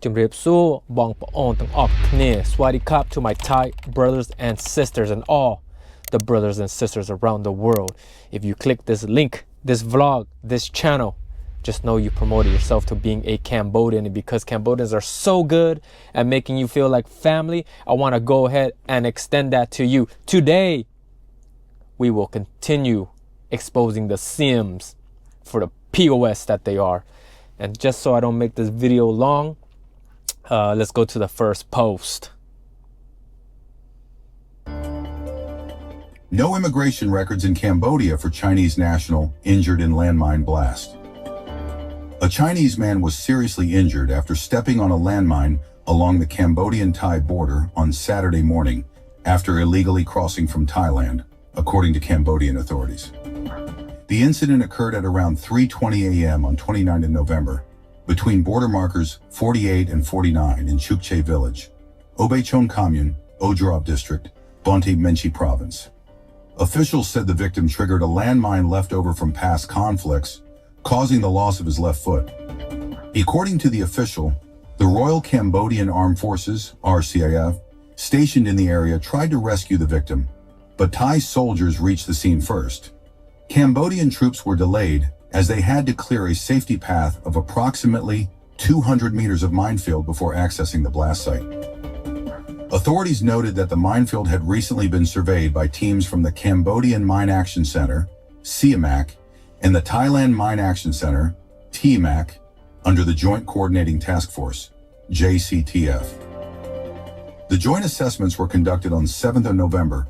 ជំរាបសួរបងប្អូនទាំងអស់គ្នាสวัสดีครับ to my Thai brothers and sisters and all the brothers and sisters around the world. If you click this link, this vlog, this channel, just know you promoted yourself to being a Cambodian, and because Cambodians are so good at making you feel like family, I want to go ahead and extend that to you. Today, we will continue exposing the Sims for the POS that they are. And just so I don't make this video long, let's go to the first post. No immigration records in Cambodia for Chinese national injured in landmine blast. A Chinese man was seriously injured after stepping on a landmine along the Cambodian-Thai border on Saturday morning after illegally crossing from Thailand, according to Cambodian authorities. The incident occurred at around 3:20 a.m. on 29 November, between border markers 48 and 49 in Chukche village, Obechon Commune, Ojorab district, Bonti Menchi province. Officials said the victim triggered a landmine left over from past conflicts, causing the loss of his left foot. According to the official, the Royal Cambodian Armed Forces, RCAF, stationed in the area tried to rescue the victim, but Thai soldiers reached the scene first. Cambodian troops were delayed as they had to clear a safety path of approximately 200 meters of minefield before accessing the blast site. Authorities noted that the minefield had recently been surveyed by teams from the Cambodian Mine Action Center, CMAC, and the Thailand Mine Action Center, TMAC, under the Joint Coordinating Task Force, JCTF. The joint assessments were conducted on 7th of November,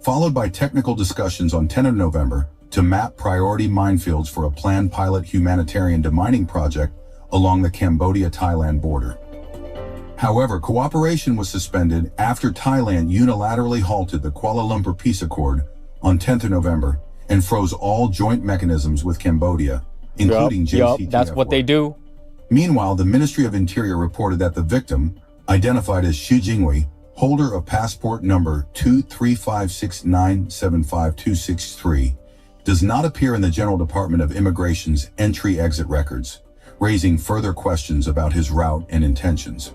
followed by technical discussions on 10th of November to map priority minefields for a planned pilot humanitarian demining project along the Cambodia-Thailand border. However, cooperation was suspended after Thailand unilaterally halted the Kuala Lumpur Peace Accord on 10th of November and froze all joint mechanisms with Cambodia, including JCTF. That's what they do. Meanwhile, the Ministry of Interior reported that the victim, identified as Xu Jingwei, holder of passport number 23569752263, does not appear in the General Department of Immigration's entry-exit records, raising further questions about his route and intentions.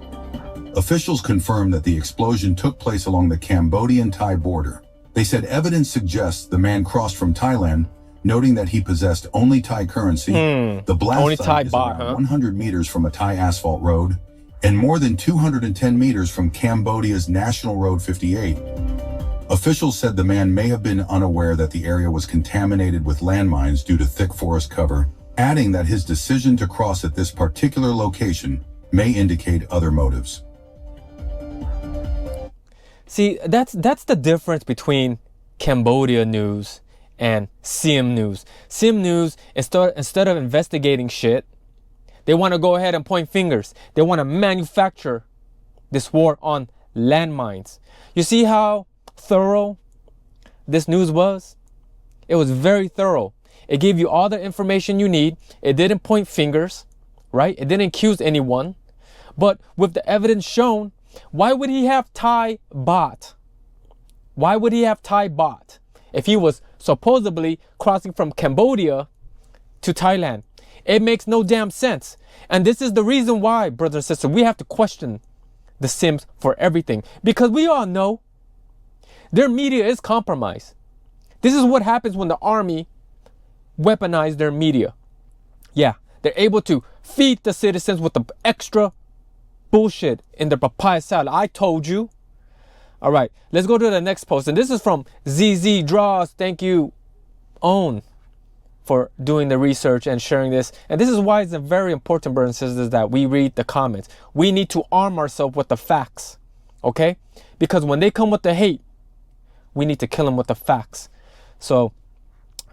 Officials confirmed that the explosion took place along the Cambodian-Thai border. They said evidence suggests the man crossed from Thailand, noting that he possessed only Thai currency. The blast site is around 100 meters from a Thai asphalt road and more than 210 meters from Cambodia's National Road 58. Officials said the man may have been unaware that the area was contaminated with landmines due to thick forest cover, adding that his decision to cross at this particular location may indicate other motives. See, that's the difference between Cambodia news and Sim news. Sim news, instead of investigating shit, they want to go ahead and point fingers. They want to manufacture this war on landmines. You see how thorough this news was? It was very thorough. It gave you all the information you need. It didn't point fingers, right? It didn't accuse anyone. But with the evidence shown, why would he have Thai bot? Why would he have Thai bot if he was supposedly crossing from Cambodia to Thailand? It makes no damn sense. And this is the reason why, brothers and sisters, we have to question the Sims for everything. Because we all know their media is compromised. This is what happens when the army weaponize their media. Yeah, they're able to feed the citizens with the extra bullshit in their papaya salad. I told you. All right, let's go to the next post. And this is from ZZ Draws. Thank you, Own, for doing the research and sharing this. And this is why it's very important, brothers and sisters, that we read the comments. We need to arm ourselves with the facts, okay? Because when they come with the hate, we need to kill them with the facts. So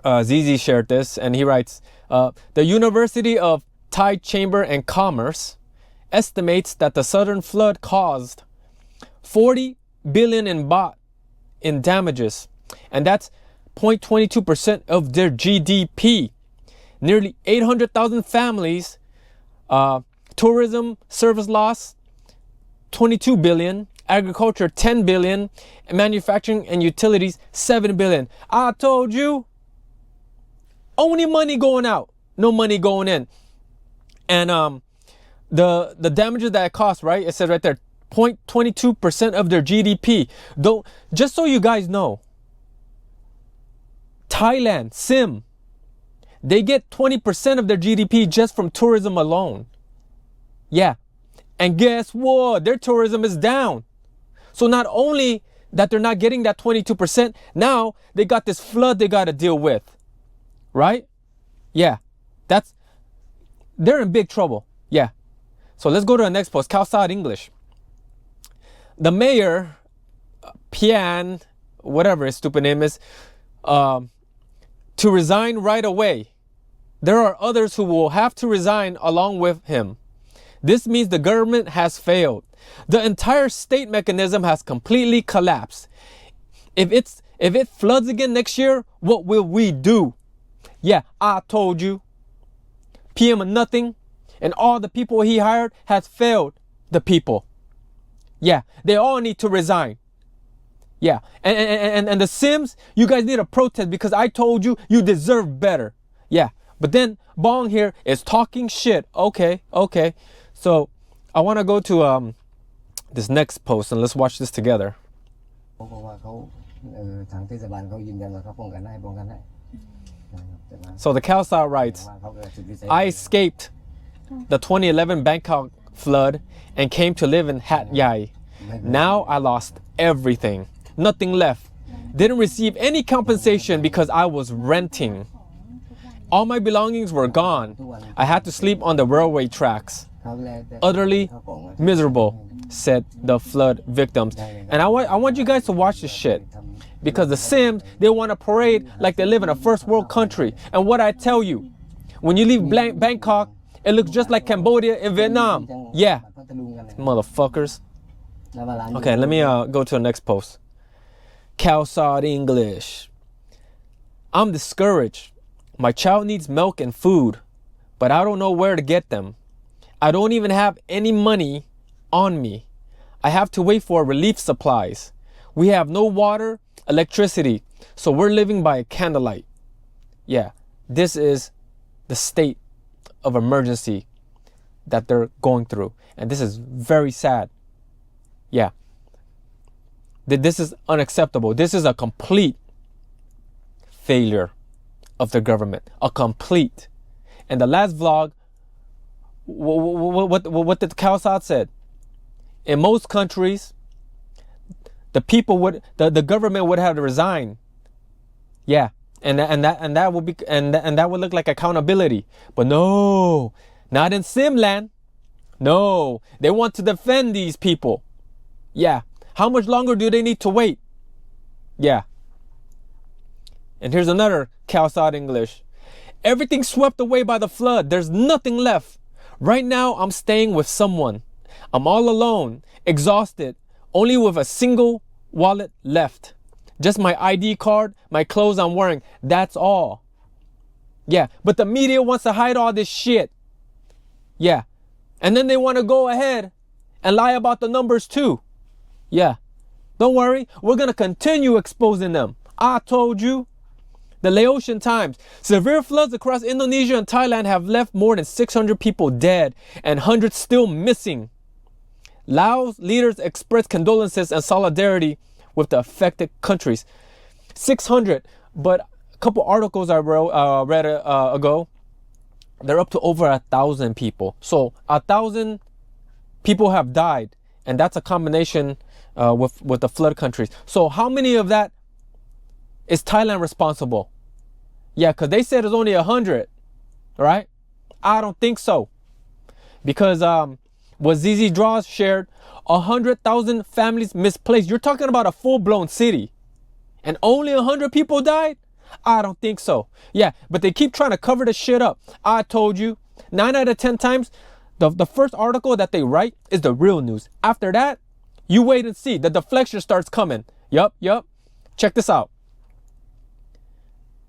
ZZ shared this, and he writes, the University of Thai Chamber and Commerce estimates that the southern flood caused 40 billion in baht in damages, and that's 0.22% of their GDP. Nearly 800,000 families, tourism service loss 22 billion, agriculture 10 billion, and manufacturing and utilities 7 billion. I told you, only money going out, no money going in. And the damages that it costs, right? It says right there, 0.22% of their GDP. Don't, just so you guys know, Thailand, Sim, they get 20% of their GDP just from tourism alone. Yeah. And guess what? Their tourism is down. So not only that they're not getting that 22%, now they got this flood they got to deal with. Right? Yeah. They're in big trouble. Yeah. So let's go to the next post. Calsad English. The mayor, Pian, whatever his stupid name is, to resign right away. There are others who will have to resign along with him. This means the government has failed. The entire state mechanism has completely collapsed. If it floods again next year, what will we do? Yeah, I told you. PM nothing, and all the people he hired has failed the people. Yeah, they all need to resign. Yeah, and the Sims, you guys need to protest because I told you you deserve better. Yeah, but then Bong here is talking shit. Okay. So I want to go to this next post and let's watch this together. So the Khalsa writes, I escaped the 2011 Bangkok flood and came to live in Hat Yai. Now I lost everything. Nothing left. Didn't receive any compensation because I was renting. All my belongings were gone. I had to sleep on the railway tracks. Utterly miserable, said the flood victims. And I want you guys to watch this shit. Because the Sims, they want to parade like they live in a first world country. And what I tell you, when you leave Bangkok, it looks just like Cambodia and Vietnam. Yeah, motherfuckers. Okay, let me go to the next post. Khalsad English. I'm discouraged. My child needs milk and food, but I don't know where to get them. I don't even have any money on me. I have to wait for relief supplies. We have no water, electricity, so we're living by candlelight. Yeah, this is the state of emergency that they're going through, and this is very sad. Yeah, this is unacceptable. This is a complete failure of the government, a complete. And the last vlog, what did Khalsad said? In most countries, the people would, the government would have to resign. Yeah, and that would be, and that would look like accountability. But no, not in Simland. No, they want to defend these people. Yeah, how much longer do they need to wait? Yeah. And here's another Khalsad English. Everything swept away by the flood. There's nothing left. Right now, I'm staying with someone. I'm all alone, exhausted, only with a single wallet left. Just my ID card, my clothes I'm wearing. That's all. Yeah, but the media wants to hide all this shit. Yeah. And then they want to go ahead and lie about the numbers too. Yeah. Don't worry. We're going to continue exposing them. I told you. The Laotian Times. Severe floods across Indonesia and Thailand have left more than 600 people dead and hundreds still missing. Laos leaders express condolences and solidarity with the affected countries. 600, but a couple articles I read ago, they're up to over 1,000 people. So 1,000 people have died, and that's a combination with the flood countries. So how many of that is Thailand responsible? Yeah, because they said it's only 100, right? I don't think so. Because what ZZ Draws shared, 100,000 families misplaced. You're talking about a full-blown city. And only 100 people died? I don't think so. Yeah, but they keep trying to cover the shit up. I told you, 9 out of 10 times, the first article that they write is the real news. After that, you wait and see. The deflection starts coming. Yup. Check this out.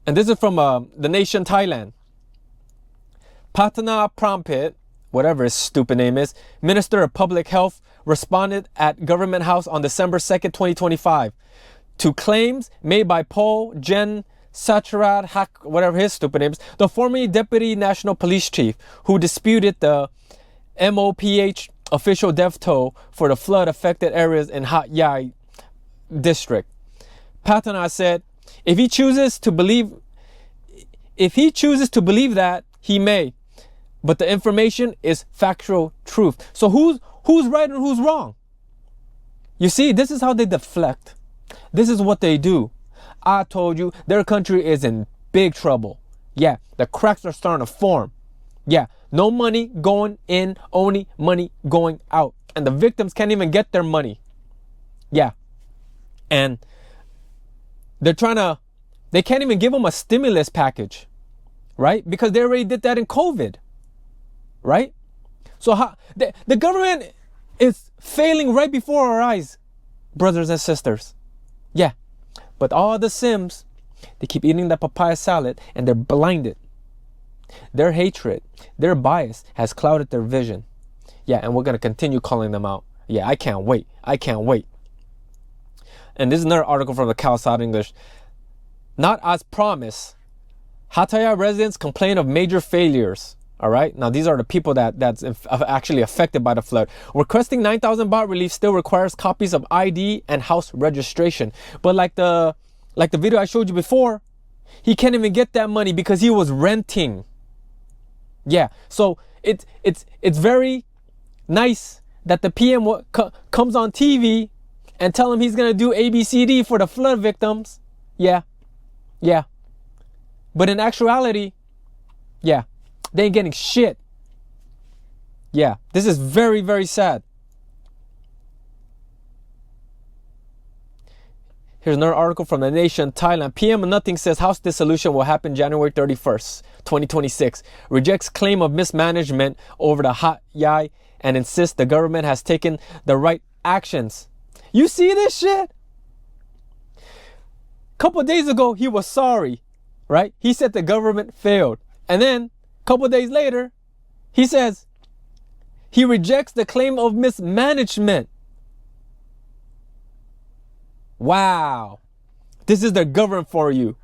And this is from the nation Thailand. Patana Prampit, whatever his stupid name is, Minister of Public Health, responded at Government House on December 2nd, 2025 to claims made by Paul Jen Sacharat Hak, whatever his stupid name is, the former Deputy National Police Chief, who disputed the MOPH official death toll for the flood affected areas in Hat Yai district. Patana said, if he chooses to believe that, he may. But the information is factual truth. So who's right and who's wrong? You see, this is how they deflect. This is what they do. I told you, their country is in big trouble. Yeah, the cracks are starting to form. Yeah, no money going in, only money going out. And the victims can't even get their money. Yeah. And they can't even give them a stimulus package, right? Because they already did that in COVID, right? So the government is failing right before our eyes, brothers and sisters. Yeah. But all the Sims, they keep eating that papaya salad and they're blinded. Their hatred, their bias has clouded their vision. Yeah, and we're going to continue calling them out. Yeah, I can't wait. I can't wait. And this is another article from the Khalisad English. Not as promised, Hataya residents complain of major failures. All right. Now, these are the people that's actually affected by the flood. Requesting 9,000 baht relief still requires copies of ID and house registration. But like the video I showed you before, he can't even get that money because he was renting. Yeah. So it's very nice that the PM comes on TV and tell him he's going to do ABCD for the flood victims. Yeah. Yeah. But in actuality, yeah, they ain't getting shit. Yeah, this is very, very sad. Here's another article from The Nation, Thailand. PM Nothing says House dissolution will happen January 31st, 2026. Rejects claim of mismanagement over the Hat Yai and insists the government has taken the right actions. You see this shit? Couple days ago, he was sorry, right? He said the government failed. And then a couple days later, he says he rejects the claim of mismanagement. Wow. This is the government for you.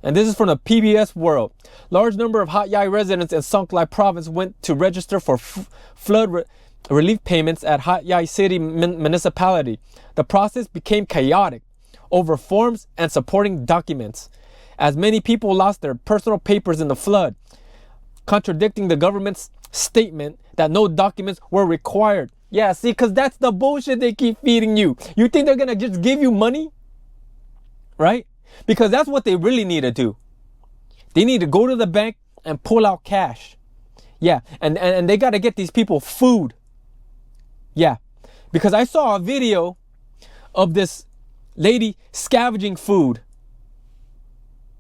And this is from the PBS World. Large number of Hat Yai residents in Songkhla province went to register for flood relief payments at Hat Yai City municipality. The process became chaotic over forms and supporting documents, as many people lost their personal papers in the flood, contradicting the government's statement that no documents were required. Yeah, see, because that's the bullshit they keep feeding you. You think they're going to just give you money? Right? Because that's what they really need to do. They need to go to the bank and pull out cash. Yeah, and they got to get these people food. Yeah, because I saw a video of this lady scavenging food.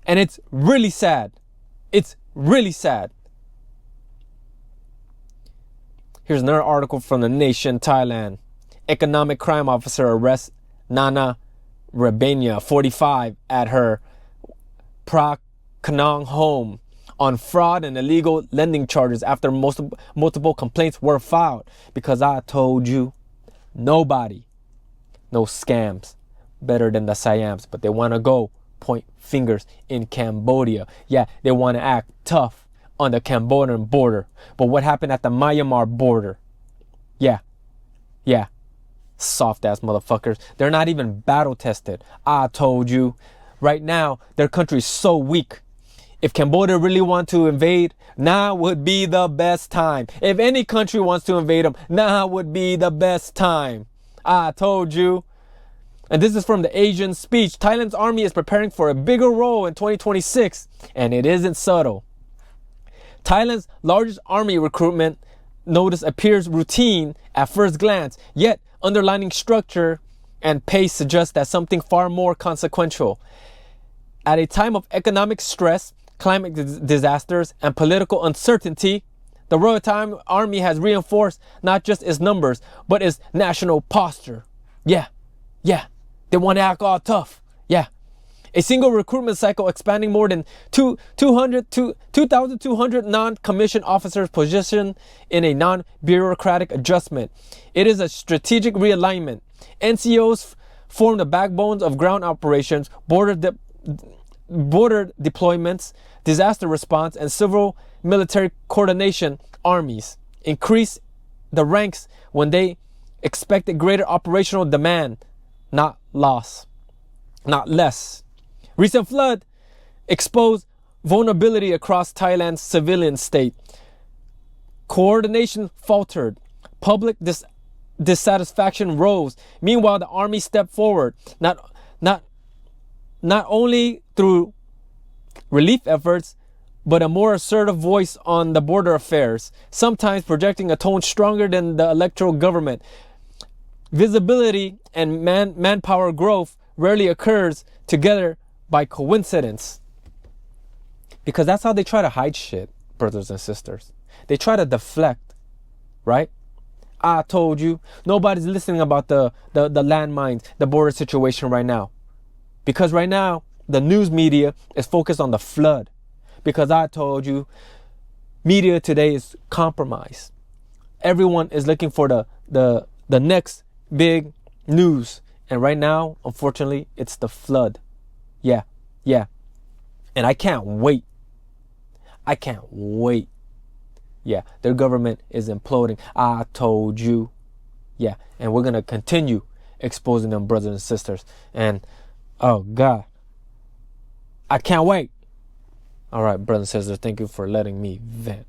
And it's really sad. It's really sad. Here's another article from The Nation, Thailand. Economic crime officer arrests Nana Rebenya, 45, at her Pra Kanong home on fraud and illegal lending charges after multiple complaints were filed. Because I told you, nobody, no scams better than the Siams, but they want to go point fingers in Cambodia. Yeah, they want to act tough on the Cambodian border. But what happened at the Myanmar border? Yeah. Soft ass motherfuckers. They're not even battle tested. I told you. Right now, their country is so weak. If Cambodia really want to invade, now would be the best time. If any country wants to invade them, now would be the best time. I told you. And this is from the Asian Speech. Thailand's army is preparing for a bigger role in 2026, and it isn't subtle. Thailand's largest army recruitment notice appears routine at first glance, yet underlining structure and pace suggests that something far more consequential. At a time of economic stress, climate disasters, and political uncertainty, the Royal Thai Army has reinforced not just its numbers, but its national posture. Yeah. They want to act all tough. Yeah. A single recruitment cycle expanding more than 2,200 non-commissioned officers positioned in a non-bureaucratic adjustment. It is a strategic realignment. NCOs form the backbones of ground operations, border deployments, disaster response, and civil military coordination armies. Increase the ranks when they expected greater operational demand, not loss, not less. Recent flood exposed vulnerability across Thailand's civilian state. Coordination faltered. Public dissatisfaction rose. Meanwhile, the army stepped forward, not only through relief efforts, but a more assertive voice on the border affairs, sometimes projecting a tone stronger than the electoral government. Visibility and manpower growth rarely occurs together by coincidence. Because that's how they try to hide shit, brothers and sisters. They try to deflect, right? I told you, nobody's listening about the landmines, the border situation right now. Because right now, the news media is focused on the flood. Because I told you, media today is compromised. Everyone is looking for the next big news. And right now, unfortunately, it's the flood. Yeah. And I can't wait. Yeah, their government is imploding. I told you. Yeah, and we're going to continue exposing them, brothers and sisters. And, oh, God, I can't wait. All right, brothers and sisters, thank you for letting me vent.